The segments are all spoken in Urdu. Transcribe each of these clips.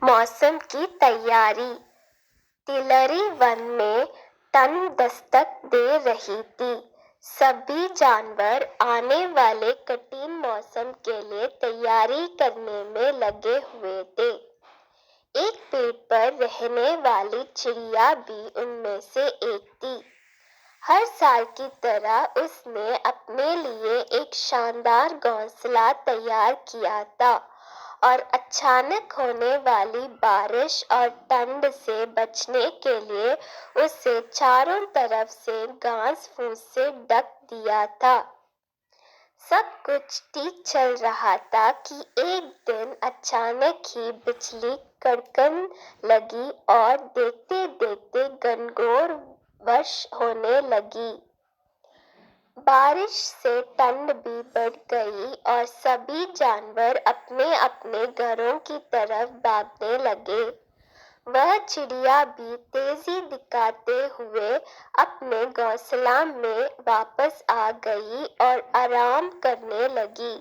موسم کی تیاری۔ تلری ون میں ٹھنڈ دستک دے رہی تھی۔ سبھی جانور آنے والے کٹھن موسم کے لیے تیاری کرنے میں لگے ہوئے تھے۔ ایک پیڑ پر رہنے والی چڑیا بھی ان میں سے ایک تھی۔ ہر سال کی طرح اس نے اپنے لیے ایک شاندار گھونسلہ تیار کیا تھا اور اچانک ہونے والی بارش اور ٹھنڈ سے بچنے کے لیے اسے چاروں طرف سے گھاس پھوس سے ڈھک دیا تھا۔ سب کچھ ٹھیک چل رہا تھا کہ ایک دن اچانک ہی بجلی کڑکنے لگی اور دیکھتے دیکھتے گھنگھور بارش ہونے لگی۔ بارش سے ٹھنڈ بھی بڑھ گئی اور سبھی جانور اپنے اپنے گھروں کی طرف بھاگنے لگے۔ وہ چڑیا بھی تیزی دکھاتے ہوئے اپنے گھونسلہ میں واپس آ گئی اور آرام کرنے لگی۔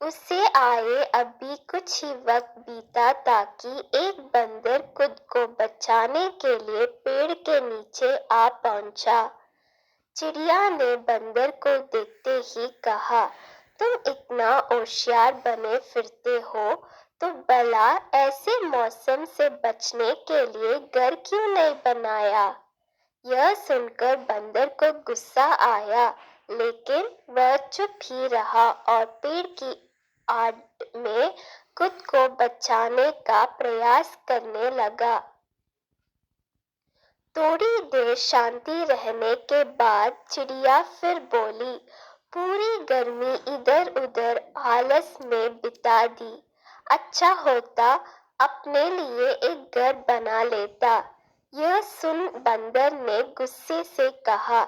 اسے آئے ابھی کچھ ہی وقت بیتا تھا کہ ایک بندر خود کو بچانے کے لیے پیڑ کے نیچے آ پہنچا۔ چڑیا نے بندر کو دیکھتے ہی کہا، تم اتنا ہوشیار بنے پھرتے ہو تو بھلا ایسے موسم سے بچنے کے لیے گھر کیوں نہیں بنایا؟ یہ سن کر بندر کو غصہ آیا، لیکن وہ چپ ہی رہا اور پیڑ کی آڑ میں خود کو بچانے کا پریاس کرنے لگا۔ تھوڑی دیر شانتی رہنے کے بعد چڑیا پھر بولی، پوری گرمی ادھر ادھر آلس میں بتا دی، اچھا ہوتا اپنے لیے ایک گھر بنا لیتا۔ یہ سن بندر نے غصے سے کہا،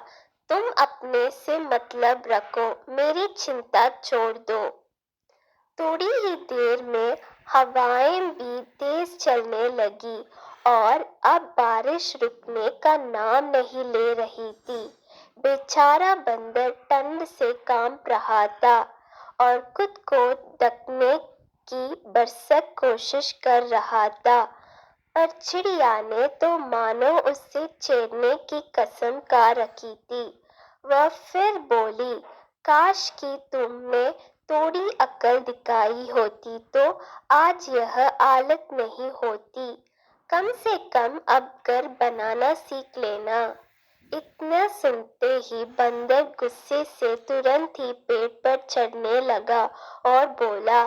تم اپنے سے مطلب رکھو، میری چنتا چھوڑ دو۔ تھوڑی ہی دیر میں ہوائیں بھی تیز چلنے لگیں اور اب بارش رکنے کا نام نہیں لے رہی تھی۔ بیچارہ بندر ٹھنڈ سے کانپ رہا تھا اور خود کو ڈھکنے کی بھرسک کوشش کر رہا تھا، پر چڑیا نے تو مانو اسے چھیڑنے کی قسم کھا رکھی تھی۔ وہ پھر بولی، کاش کہ تم نے تھوڑی عقل دکھائی ہوتی تو آج یہ حالت نہیں ہوتی، کم سے کم اب گھر بنانا سیکھ لینا۔ اتنا سنتے ہی بندر غصے سے ترنت ہی پیڑ پر چڑھنے لگا اور بولا،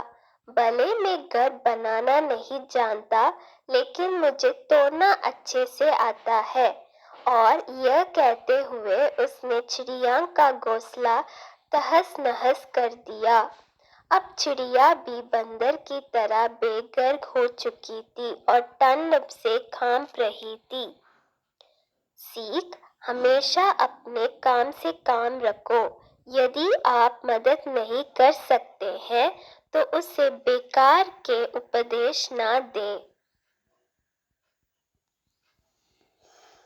بھلے میں گھر بنانا نہیں جانتا لیکن مجھے توڑنا اچھے سے آتا ہے، اور یہ کہتے ہوئے اس نے چڑیا کا گھونسلہ تہس نہس کر دیا۔ اب چڑیا بھی بندر کی طرح بے گھر ہو چکی تھی اور ٹھنڈ سے کانپ رہی تھی۔ سیکھ: ہمیشہ اپنے کام سے کام رکھو۔ یدی آپ مدد نہیں کر سکتے ہیں تو اسے بیکار کے اپدیش نہ دیں۔